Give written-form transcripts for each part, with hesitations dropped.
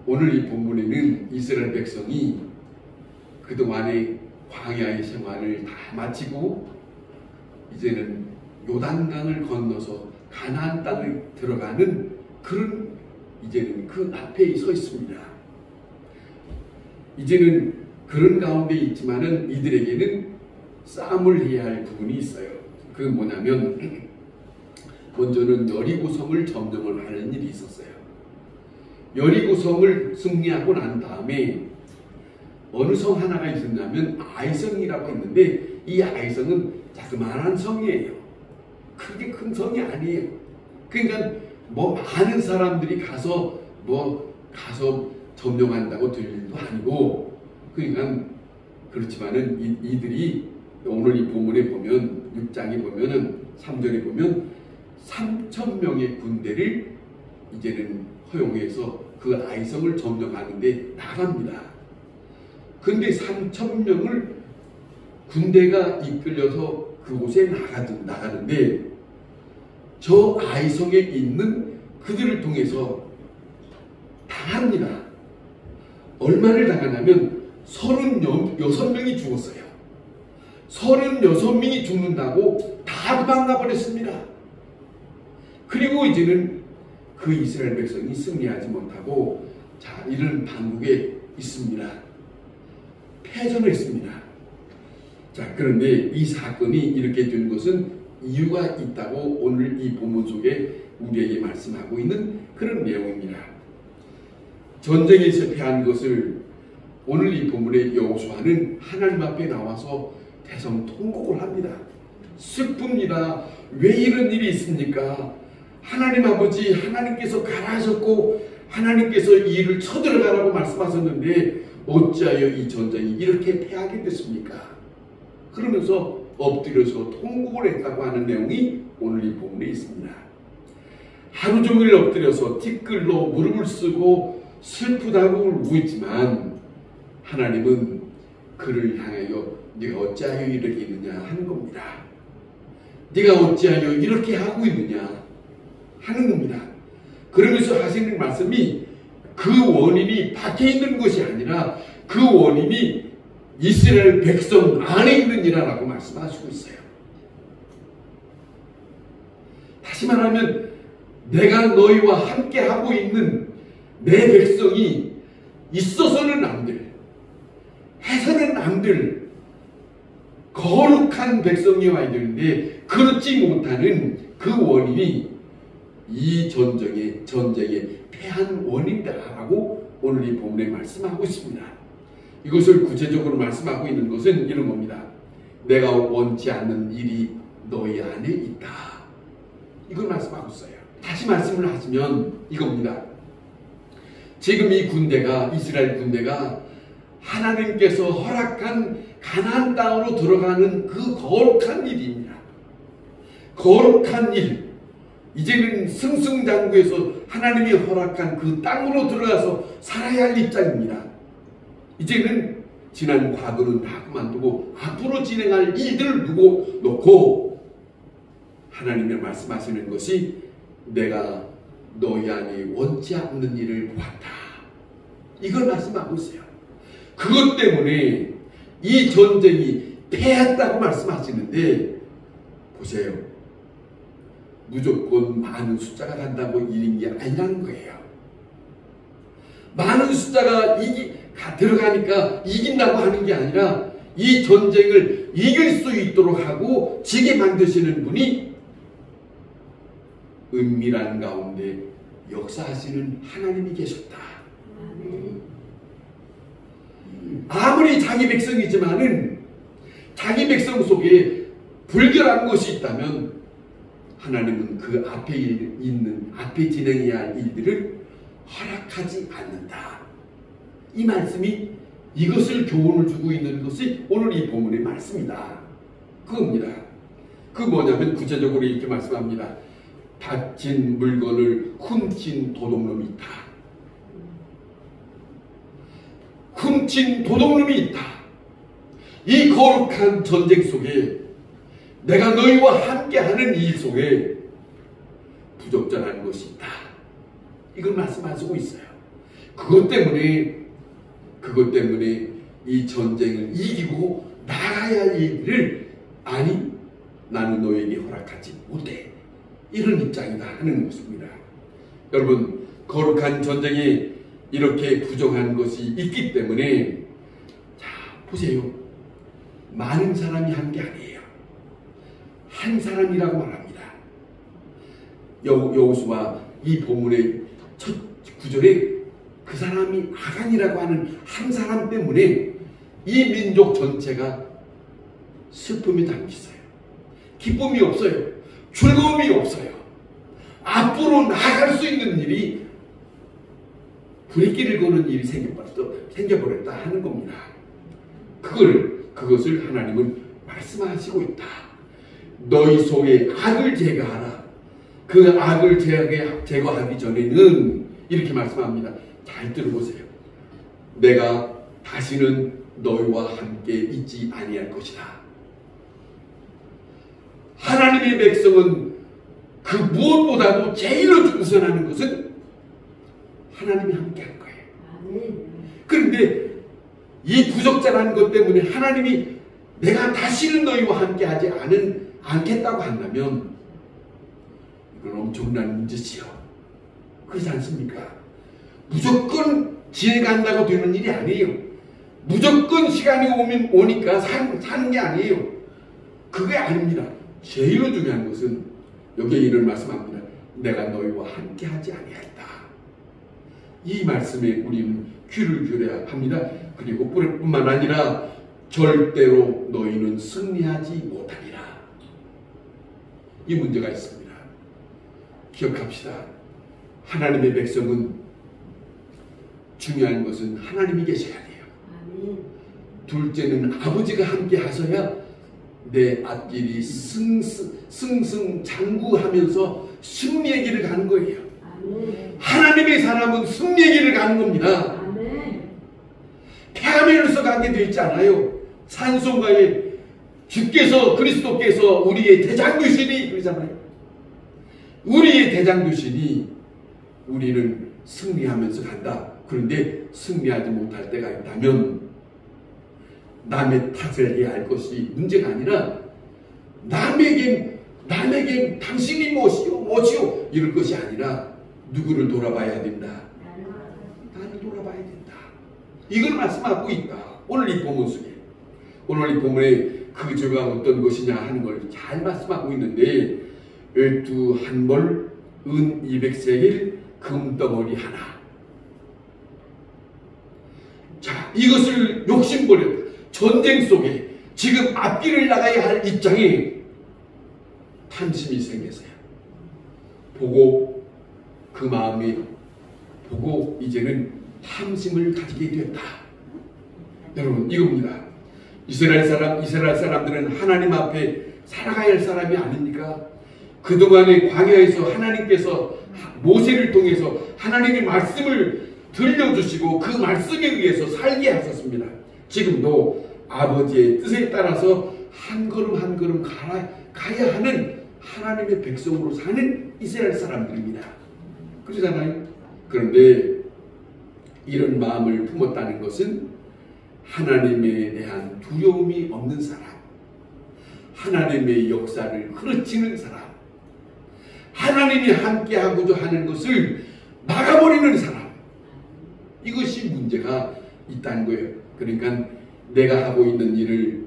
오늘 이 본문에는 이스라엘 백성이 그동안의 광야의 생활을 다 마치고 이제는 요단강을 건너서 가나안 땅에 들어가는 그런 이제는 그 앞에 서 있습니다. 이제는 그런 가운데 있지만은 이들에게는 싸움을 해야 할 부분이 있어요. 그게 뭐냐면 먼저는 여리고성을 점령을 하는 일이 있었어요. 여리고성을 승리하고 난 다음에 어느 성 하나가 있었냐면 아이성이라고 있는데 이 아이성은 자그마한 성이에요. 크게 큰 성이 아니에요. 그러니까 뭐 많은 사람들이 가서 점령한다고 될 일도 아니고, 그러니까 그렇지만은 이들이 오늘 이 본문에 보면 6장에 보면은 3절에 보면 3,000명의 군대를 이제는 허용해서 그 아이성을 점령하는데 나갑니다. 근데 3,000명을 군대가 이끌려서 그곳에 나가는데 저 아이성에 있는 그들을 통해서 당합니다. 얼마를 당하냐면 36명이 죽었어요. 36명이 죽는다고 다 도망가 버렸습니다. 그리고 이제는 그 이스라엘 백성이 승리하지 못하고 자 이런 반국에 있습니다. 패전을 했습니다. 자, 그런데 이 사건이 이렇게 된 것은 이유가 있다고 오늘 이 본문 속에 우리에게 말씀하고 있는 그런 내용입니다. 전쟁에서 패한 것을 오늘 이 본문의 여호수아는 하나님 앞에 나와서 대성통곡을 합니다. 슬픕니다. 왜 이런 일이 있습니까? 하나님 아버지, 하나님께서 가라 하셨고 하나님께서 이 일을 쳐들어가라고 말씀하셨는데 어찌하여 이 전쟁이 이렇게 패하게 됐습니까? 그러면서 엎드려서 통곡을 했다고 하는 내용이 오늘 이 본문에 있습니다. 하루 종일 엎드려서 티끌로 무릎을 쓰고 슬프다고 울고 있지만 하나님은 그를 향하여 네가 어찌하여 이렇게 있느냐 하는 겁니다. 네가 어찌하여 이렇게 하고 있느냐 하는 겁니다. 그러면서 하시는 말씀이 그 원인이 밖에 있는 것이 아니라 그 원인이 이스라엘 백성 안에 있느니라라고 말씀하시고 있어요. 다시 말하면 내가 너희와 함께 하고 있는 내 백성이 있어서는 안 될, 해서는 안 될 거룩한 백성이 와야 되는데 그렇지 못하는 그 원인이 이 전쟁에 패한 원인이다라고 오늘 이 본문에 말씀하고 있습니다. 이것을 구체적으로 말씀하고 있는 것은 이런 겁니다. 내가 원치 않는 일이 너희 안에 있다. 이걸 말씀하고 있어요. 다시 말씀을 하시면 이겁니다. 지금 이 군대가 이스라엘 군대가 하나님께서 허락한 가나안 땅으로 들어가는 그 거룩한 일입니다. 거룩한 일. 이제는 승승장구해서 하나님이 허락한 그 땅으로 들어가서 살아야 할 입장입니다. 이제는 지난 과거는 다 그만두고 앞으로 진행할 일들을 놓고 하나님의 말씀하시는 것이 내가 너희 안에 원치 않는 일을 보았다. 이걸 말씀하고 있어요. 그것 때문에 이 전쟁이 패했다고 말씀하시는데 보세요. 무조건 많은 숫자가 간다고 이긴 게 아니라는 거예요. 많은 숫자가 들어가니까 이긴다고 하는 게 아니라 이 전쟁을 이길 수 있도록 하고 지게 만드시는 분이 은밀한 가운데 역사하시는 하나님이 계셨다. 아무리 자기 백성이지만은 자기 백성 속에 불결한 것이 있다면 하나님은 그 앞에 진행해야 할 일들을 허락하지 않는다. 이 말씀이 이것을 교훈을 주고 있는 것이 오늘 이 본문의 말씀이다. 그겁니다. 그 뭐냐면 구체적으로 이렇게 말씀합니다. 다친 물건을 훔친 도둑놈이 있다. 훔친 도둑놈이 있다. 이 거룩한 전쟁 속에 내가 너희와 함께하는 일 속에 부적절한 것이 있다. 이걸 말씀하시고 있어요. 그것 때문에 이 전쟁을 이기고 나가야 할 일을 아니 나는 너에게 허락하지 못해. 이런 입장이다 하는 것입니다. 여러분, 거룩한 전쟁에 이렇게 부정한 것이 있기 때문에 자 보세요. 많은 사람이 한 게 아니에요. 한 사람이라고 말합니다. 여호수아 이 본문의 첫 구절에 그 사람이 아간이라고 하는 한 사람 때문에 이 민족 전체가 슬픔이 담겼어요. 기쁨이 없어요. 즐거움이 없어요. 앞으로 나아갈 수 있는 일이 불길을 거는 일이 생겨버렸다 하는 겁니다. 그것을 하나님은 말씀하시고 있다. 너희 속에 악을 제거하라. 그 악을 제거하기 전에는 이렇게 말씀합니다. 잘 들어보세요. 내가 다시는 너희와 함께 있지 아니할 것이다. 하나님의 백성은 그 무엇보다도 제일로 우선하는 것은 하나님이 함께 할 거예요. 그런데 이 부적절한 것 때문에 하나님이 내가 다시는 너희와 함께 하지 않겠다고 한다면 이건 엄청난 문제지요. 그렇지 않습니까? 무조건 지내간다고 되는 일이 아니에요. 무조건 시간이 오니까 사는 게 아니에요. 그게 아닙니다. 제일 중요한 것은 여기에 이런 말씀합니다. 내가 너희와 함께 하지 아니하리다. 이 말씀에 우리는 귀를 기울여야 합니다. 그리고 뿐만 아니라 절대로 너희는 승리하지 못하리라. 이 문제가 있습니다. 기억합시다. 하나님의 백성은 중요한 것은 하나님이 계셔야 돼요. 둘째는 아버지가 함께 하셔야 내 앞길이 승승장구하면서 승리의 길을 가는 거예요. 하나님의 사람은 승리의 길을 가는 겁니다. 패하면서 가게 되어 있지 않아요. 산송가에 그리스도께서 우리의 대장 되시니 그러잖아요. 우리의 대장 되시니 우리는 승리하면서 간다. 그런데 승리하지 못할 때가 있다면 남의 탓을 해야 할 것이 문제가 아니라 남에게 당신이 무엇이요 이럴 것이 아니라 누구를 돌아봐야 된다. 나를 돌아봐야 된다. 이걸 말씀하고 있다. 오늘 이 본문 속에 오늘 이 본문에 그 죄가 어떤 것이냐 하는 걸 잘 말씀하고 있는데 12한벌 은 200세겔 금덩어리 하나. 자, 이것을 욕심버려 전쟁 속에 지금 앞길을 나가야 할 입장에 탐심이 생겼어요. 보고 그 마음이 보고 이제는 탐심을 가지게 되었다. 여러분 이겁니다. 이스라엘 사람들은 하나님 앞에 살아가야 할 사람이 아닙니까? 그동안의 광야에서 하나님께서 모세를 통해서 하나님의 말씀을 들려주시고 그 말씀에 의해서 살게 하셨습니다. 지금도 아버지의 뜻에 따라서 한 걸음 한 걸음 가야 하는 하나님의 백성으로 사는 이스라엘 사람들입니다. 그러잖아요. 그런데 이런 마음을 품었다는 것은 하나님에 대한 두려움이 없는 사람, 하나님의 역사를 흐르치는 사람, 하나님이 함께하고자 하는 것을 막아버리는 사람, 이것이 문제가 있다는 거예요. 그러니까 내가 하고 있는 일을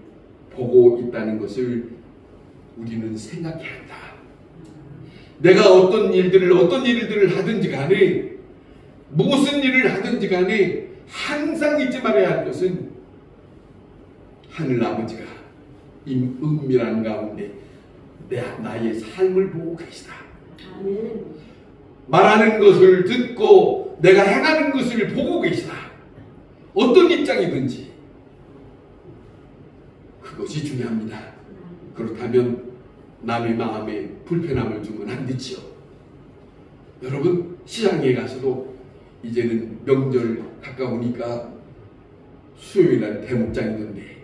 보고 있다는 것을 우리는 생각해야 한다. 내가 어떤 일들을 하든지 간에 무슨 일을 하든지 간에 항상 잊지 말아야 할 것은 하늘 아버지가 이 은밀한 가운데 나의 삶을 보고 계시다. 말하는 것을 듣고 내가 행하는 것을 보고 계시다. 어떤 입장이든지 그것이 중요합니다. 그렇다면 남의 마음에 불편함을 주면 안 되지요. 여러분 시장에 가서도 이제는 명절 가까우니까 수요일날 대목장 있는데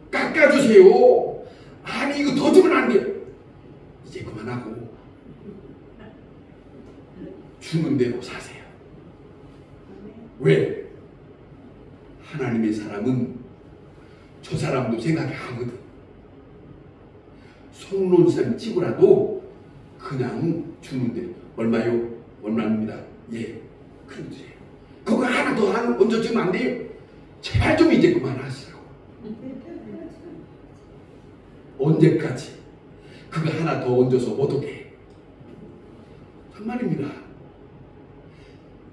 깎아주세요. 아니 이거 더 주면 안 돼요. 이제 그만하고 주는 대로 사세요. 왜? 하나님의 사람은 저 사람도 생각하거든. 속론셈 치고라도 그냥 주는데 얼마요? 얼마입니다. 예, 그러지. 그거 하나 더 얹어주면 안 돼요? 제발 좀 이제 그만하시라고. 언제까지? 그거 하나 더 얹어서 어떻게? 정말입니다.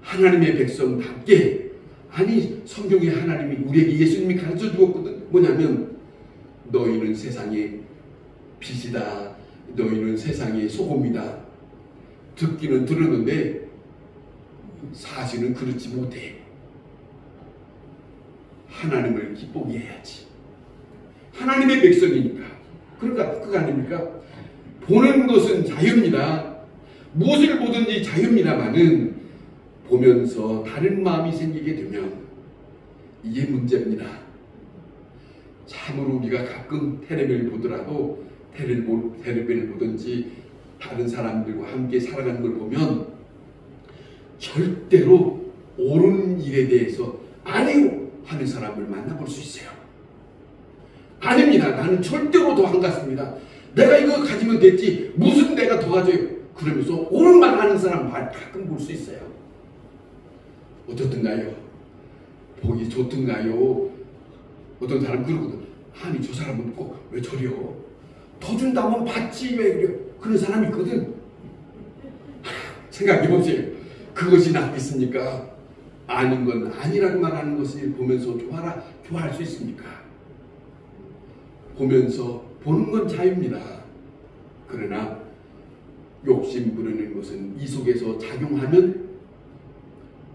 하나님의 백성답게, 아니 성경에 하나님이 우리에게 예수님이 가르쳐 주었거든. 뭐냐면 너희는 세상의 빛이다. 너희는 세상의 소금이다. 듣기는 들었는데 사실은 그렇지 못해. 하나님을 기쁘게 해야지. 하나님의 백성이니까. 그러니까 그거 아닙니까? 보는 것은 자유입니다. 무엇을 보든지 자유입니다만은 보면서 다른 마음이 생기게 되면 이게 문제입니다. 참으로 우리가 가끔 텔레비를 보더라도 텔레비를 보든지 다른 사람들과 함께 살아가는 걸 보면 절대로 옳은 일에 대해서 아니요 하는 사람을 만나볼 수 있어요. 아닙니다. 나는 절대로 더 안 갔습니다. 내가 이거 가지면 됐지 무슨 내가 더 가져요. 그러면서 옳은 말 하는 사람 가끔 볼 수 있어요. 어떻든가요? 보기 좋든가요? 어떤 사람 그러거든. 아니 저 사람은 꼭 왜 저려? 더 준다면 받지 왜 그래? 그런 사람이 있거든. 생각해보세요. 그것이 낫겠습니까? 아닌 건 아니라고 말하는 것을 보면서 좋아할 수 있습니까? 보면서 보는 건 자유입니다. 그러나 욕심 부르는 것은 이 속에서 작용하면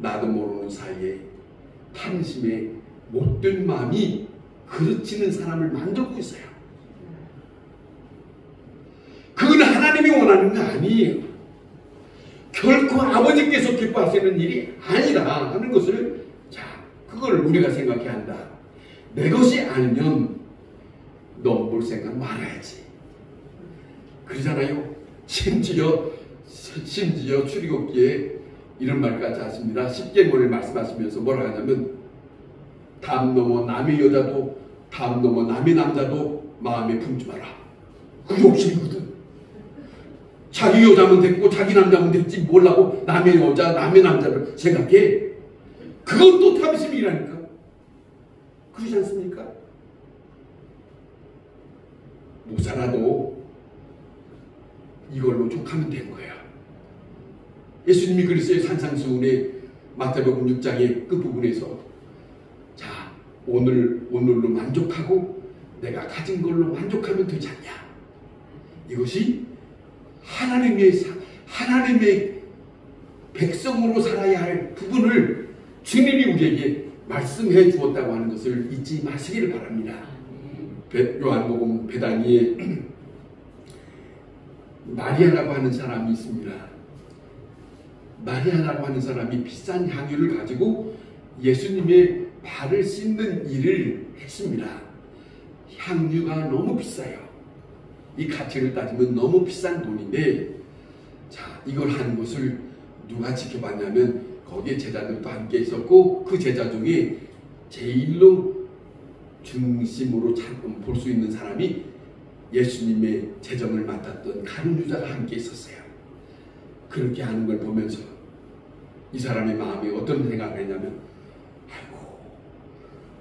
나도 모르는 사이에 탐심에 못된 마음이 그르치는 사람을 만들고 있어요. 그건 하나님이 원하는 게 아니에요. 결코 아버지께서 기뻐하시는 일이 아니라 하는 것을, 자, 그걸 우리가 생각해야 한다. 내 것이 아니면 넘볼 생각 말아야지. 그러잖아요. 심지어 출애굽기에 이런 말까지 하십니다. 십계명을 말씀하시면서 뭐라 하냐면 담 넘어 남의 여자도 담 넘어 남의 남자도 마음에 품지 마라. 그 욕심이거든. 자기 여자면 됐고 자기 남자면 됐지 뭐라고 남의 여자 남의 남자를 생각해. 그건 또 탐심이라니까. 그러지 않습니까? 못 살아도 이걸로 족하면 된 거야. 예수님이 그랬어요. 산상수훈의 마태복음 6장의 끝부분에서 자 오늘로 만족하고 내가 가진 걸로 만족하면 되지 않냐. 이것이 하나님의 백성으로 살아야 할 부분을 주님이 우리에게 말씀해 주었다고 하는 것을 잊지 마시기를 바랍니다. 요한복음 배당위에 마리아라고 하는 사람이 있습니다. 마리아라고 하는 사람이 비싼 향유를 가지고 예수님의 발을 씻는 일을 했습니다. 향유가 너무 비싸요. 이 가치를 따지면 너무 비싼 돈인데, 자, 이걸 하는 것을 누가 지켜봤냐면 거기에 제자들도 함께 있었고 그 제자 중에 제일로 중심으로 볼 수 있는 사람이 예수님의 재정을 맡았던 가룟 유다가 함께 있었어요. 그렇게 하는 걸 보면서 이 사람의 마음이 어떤 생각을 했냐면 아이고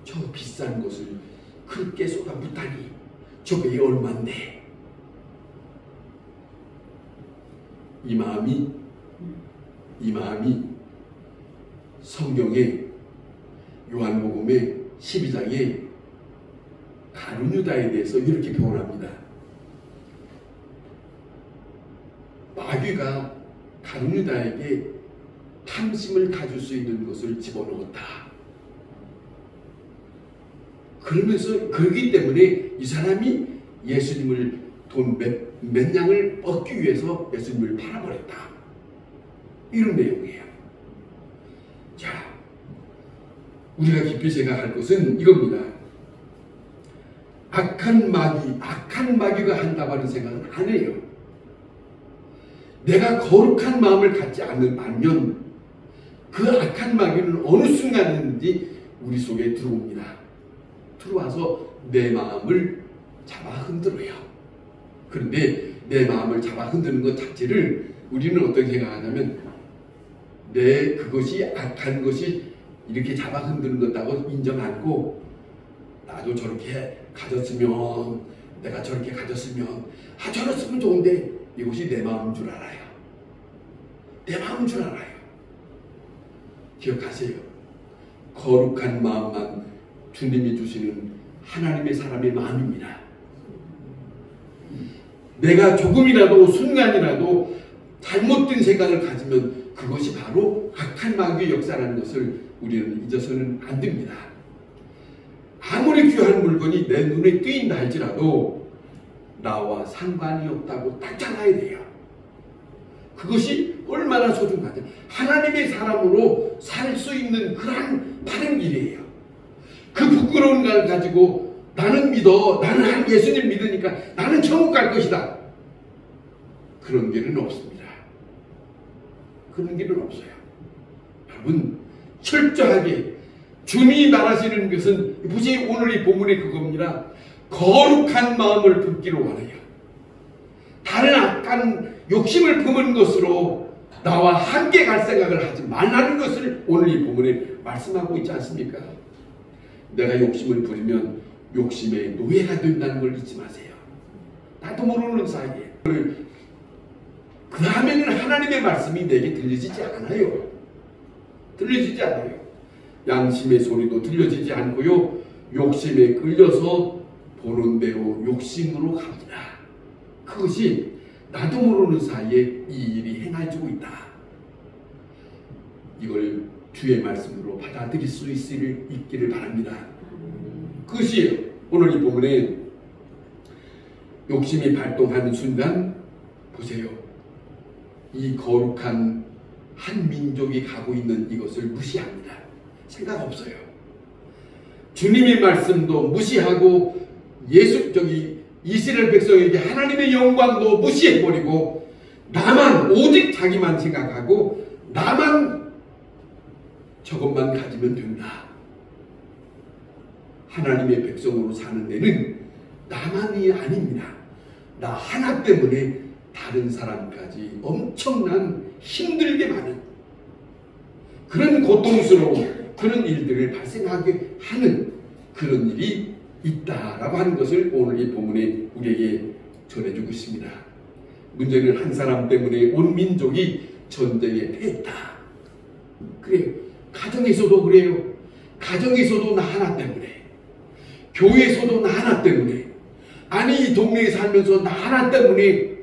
저 비싼 것을 그렇게 쏟아붓다니 저게 얼만데. 이 마음이 성경에 요한복음의 12장에 가룟 유다에 대해서 이렇게 표현합니다. 마귀가 가룟 유다에게 탐심을 가질 수 있는 것을 집어넣었다. 그러면서 그러기 때문에 이 사람이 예수님을 돈 몇 양을 얻기 위해서 예수님을 팔아버렸다. 이런 내용이에요. 자, 우리가 깊이 생각할 것은 이겁니다. 악한 마귀가 한다고 하는 생각은 안 해요. 내가 거룩한 마음을 갖지 않으면 그 악한 마귀는 어느 순간이든지 우리 속에 들어옵니다. 들어와서 내 마음을 잡아 흔들어요. 그런데 내 마음을 잡아 흔드는 것 자체를 우리는 어떻게 생각하냐면 그것이 악한 것이 이렇게 잡아 흔드는 것다고 인정 않고 나도 저렇게 가졌으면 내가 저렇게 가졌으면 저랬으면 좋은데 이것이 내 마음인 줄 알아요. 내 마음인 줄 알아요. 기억하세요. 거룩한 마음만 주님이 주시는 하나님의 사람의 마음입니다. 내가 조금이라도 순간이라도 잘못된 생각을 가지면 그것이 바로 악한 마귀의 역사라는 것을 우리는 잊어서는 안 됩니다. 아무리 귀한 물건이 내 눈에 띄인다 할지라도 나와 상관이 없다고 딱 잘라야 돼요. 그것이 얼마나 소중하냐. 하나님의 사람으로 살 수 있는 그러한 바른 길이에요. 그 부끄러운 걸 가지고 나는 믿어, 나는 예수님 믿으니까 나는 천국 갈 것이다. 그런 길은 없습니다. 그런 길은 없어요. 여러분 철저하게 주님이 말하시는 것은 보시 오늘 이 본문의 그겁니다. 거룩한 마음을 품기를 원해요. 다른 악한 욕심을 품은 것으로 나와 함께 갈 생각을 하지 말라는 것을 오늘 이 본문에 말씀하고 있지 않습니까? 내가 욕심을 부리면 욕심의 노예가 된다는 걸 잊지 마세요. 나도 모르는 사이에 그 다음에는 하나님의 말씀이 내게 들려지지 않아요. 들려지지 않아요. 양심의 소리도 들려지지 않고요. 욕심에 끌려서 보는 대로 욕심으로 갑니다. 그것이 나도 모르는 사이에 이 일이 행해지고 있다. 이걸 주의 말씀으로 받아들일 수 있기를 바랍니다. 그것이 오늘 이 부분에 욕심이 발동하는 순간 보세요. 이 거룩한 한 민족이 가고 있는 이것을 무시합니다. 생각 없어요. 주님의 말씀도 무시하고 이스라엘 백성에게 하나님의 영광도 무시해버리고 나만 오직 자기만 생각하고 나만 저것만 가지면 된다. 하나님의 백성으로 사는 데는 나만이 아닙니다. 나 하나 때문에 다른 사람까지 엄청난 힘들게 많은 그런 고통스러운 그런 일들을 발생하게 하는 그런 일이 있다라고 하는 것을 오늘 이 본문에 우리에게 전해주고 있습니다. 문제는 한 사람 때문에 온 민족이 전쟁에 패했다. 그래요. 가정에서도 그래요. 가정에서도 나 하나 때문에, 교회에서도 나 하나 때문에, 아니 이 동네에 살면서 나 하나 때문에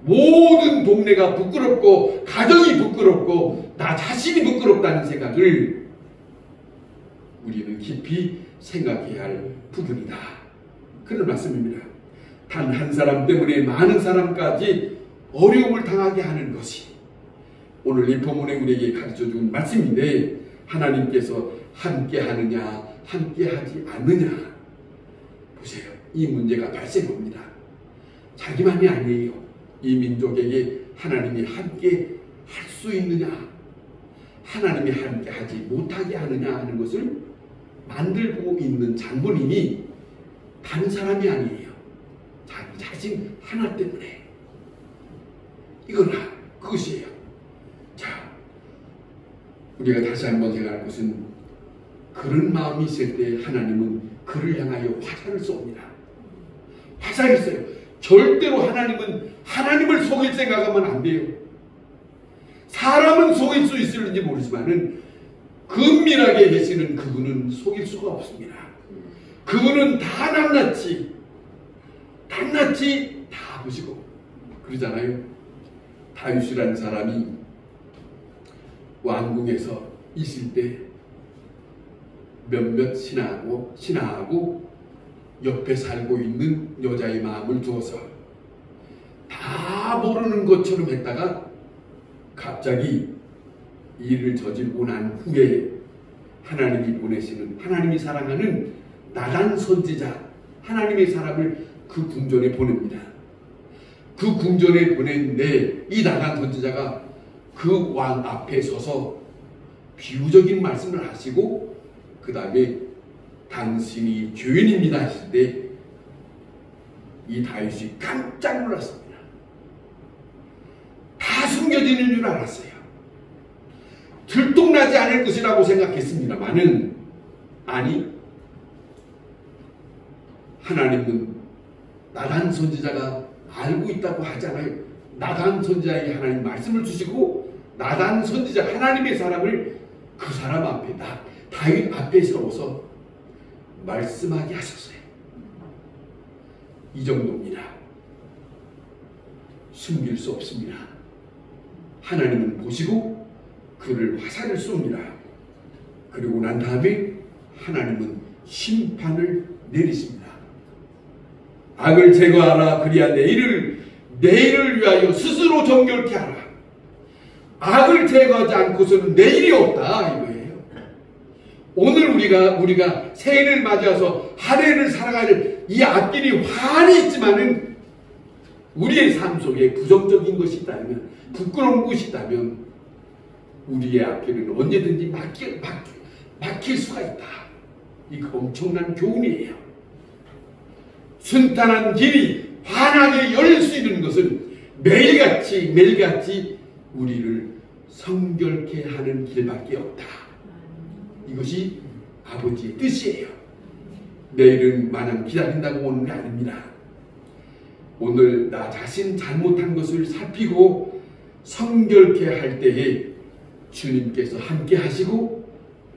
모든 동네가 부끄럽고 가정이 부끄럽고 나 자신이 부끄럽다는 생각을 우리는 깊이 생각해야 할 부분이다. 그런 말씀입니다. 단 한 사람 때문에 많은 사람까지 어려움을 당하게 하는 것이 오늘 이 본문에 우리에게 가르쳐준 말씀인데 하나님께서 함께 하느냐 함께 하지 않느냐 보세요. 이 문제가 발생합니다. 자기만이 아니에요. 이 민족에게 하나님이 함께 할 수 있느냐 하나님이 함께 하지 못하게 하느냐 하는 것을 만들고 있는 장본인이 다른 사람이 아니에요. 자기 자신 하나 때문에 이거나 그것이에요. 자, 우리가 다시 한번 생각할 것은 그런 마음이 있을 때 하나님은 그를 향하여 화살을 쏩니다. 화살이 있어요. 절대로 하나님은 하나님을 속일 생각하면 안 돼요. 사람은 속일 수 있을지 모르지만은 은밀하게 계시는 그분은 속일 수가 없습니다. 그분은 다 낱낱이 다 보시고 그러잖아요. 다윗이라는 사람이 왕궁에서 있을 때 몇몇 신하하고 옆에 살고 있는 여자의 마음을 두어서 다 모르는 것처럼 했다가 갑자기 일을 저지르고 난 후에 하나님이 보내시는 하나님이 사랑하는 나단 선지자 하나님의 사람을 그 궁전에 보냅니다. 그 궁전에 보냈는데 이 나단 선지자가 그 왕 앞에 서서 비유적인 말씀을 하시고 그 다음에 당신이 죄인입니다 하실 때 이 다윗이 깜짝 놀랐습니다. 다 숨겨지는 줄 알았어요. 들통나지 않을 것이라고 생각했습니다만은 아니, 하나님은 나단 선지자가 알고 있다고 하잖아요. 나단 선지자에게 하나님 말씀을 주시고 나단 선지자 하나님의 사람을 그 사람 앞에 다윗 앞에 세워서 말씀하게 하셨어요. 이 정도입니다. 숨길 수 없습니다. 하나님은 보시고 그를 화살을 쏩니다. 그리고 난 다음에 하나님은 심판을 내리십니다. 악을 제거하라. 그리야 내일을 위하여 스스로 정결케 하라. 악을 제거하지 않고서는 내일이 없다 이거예요. 오늘 우리가 새해를 맞이해서 한 해를 살아갈 이 앞길이 환히 있지만은 우리의 삶 속에 부정적인 것이 있다면, 부끄러운 것이 있다면 우리의 앞길은 언제든지 막힐 수가 있다. 이거 엄청난 교훈이에요. 순탄한 길이 환하게 열릴 수 있는 것은 매일같이 우리를 성결케 하는 길밖에 없다. 이것이 아버지의 뜻이에요. 내일은 마냥 기다린다고 오는 게 아닙니다. 오늘 나 자신 잘못한 것을 살피고 성결케 할 때에 주님께서 함께 하시고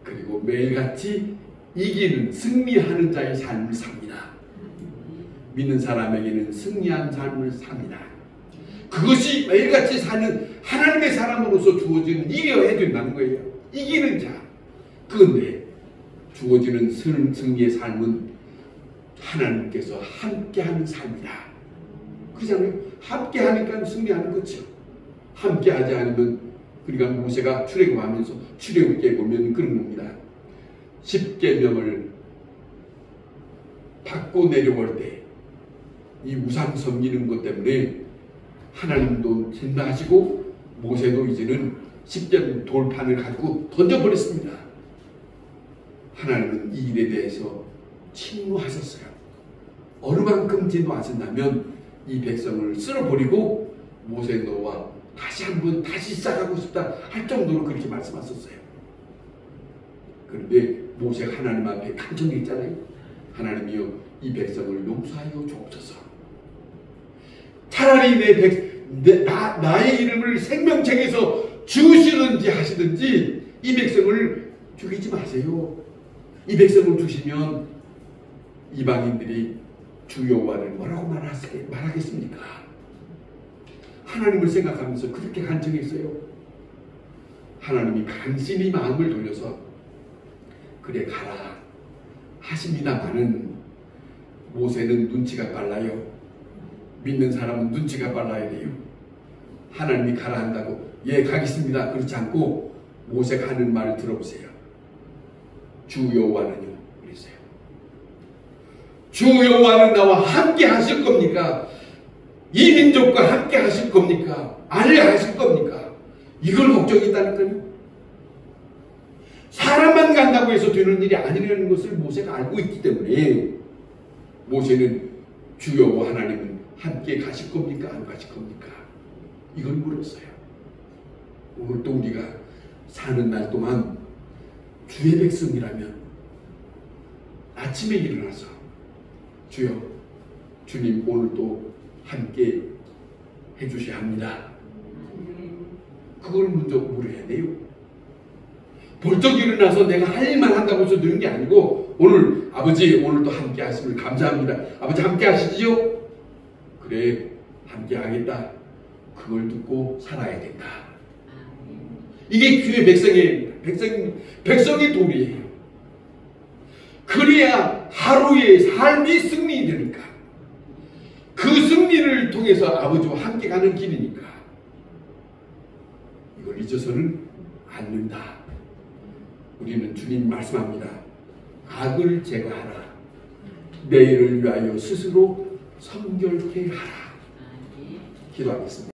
그리고 매일같이 이기는 승리하는 자의 삶을 삽니다. 믿는 사람에게는 승리한 삶을 삽니다. 그것이 매일같이 사는 하나님의 사람으로서 주어지는 이겨야 된다는 거예요. 이기는 자. 그런데 주어지는 승리의 삶은 하나님께서 함께하는 삶이다. 그렇잖아요. 함께하니까 승리하는 거죠. 함께하지 않으면 그러니까 모세가 출애굽하면서 출애굽기에 보면 그런 겁니다. 10계명을 받고 내려올 때 이 우상 섬기는 것 때문에 하나님도 진노하시고 모세도 이제는 10개 돌판을 가지고 던져버렸습니다. 하나님은 이 일에 대해서 진노하셨어요. 어느 만큼 진노하셨냐면 이 백성을 쓸어버리고 모세 너와 다시 시작하고 싶다 할 정도로 그렇게 말씀하셨어요. 그런데 모세가 하나님 앞에 간청했잖아요. 하나님이여 이 백성을 용서하여 주옵소서. 차라리 나의 이름을 생명책에서 지우시든지 하시든지 이 백성을 죽이지 마세요. 이 백성을 주시면 이방인들이 주 여호와를 뭐라고 말하겠습니까? 하나님을 생각하면서 그렇게 간청했어요. 하나님이 간신히 마음을 돌려서 그래 가라 하십니다마는 모세는 눈치가 빨라요. 믿는 사람은 눈치가 빨라야 돼요. 하나님이 가라 한다고 예 가겠습니다 그렇지 않고 모세가 하는 말을 들어보세요. 주 여호와는요 그랬어요. 주 여호와는 나와 함께 하실 겁니까? 이 민족과 함께 하실 겁니까? 알려 하실 겁니까? 이걸 걱정이 있다니까요. 사람만 간다고 해서 되는 일이 아니라는 것을 모세가 알고 있기 때문에 모세는 주 여호와 하나님은 함께 가실 겁니까? 안 가실 겁니까? 이걸 물었어요. 오늘 또 우리가 사는 날 동안 주의 백성이라면 아침에 일어나서 주여 주님 오늘도 함께 해주셔야 합니다. 그걸 먼저 물어야 돼요. 벌떡 일어나서 내가 할 일만 한다고 해서 되는 게 아니고 오늘 아버지 오늘도 함께 하심을 감사합니다. 아버지 함께 하시지요? 그래 함께 하겠다. 그걸 듣고 살아야 된다. 이게 주의 백성의 도리예요. 그래야 하루의 삶이 승리되니까. 그 승리를 통해서 아버지와 함께 가는 길이니까. 이걸 잊어서는 않는다. 우리는 주님 말씀합니다. 악을 제거하라. 내일을 위하여 스스로 성결케 하라. 기도하겠습니다.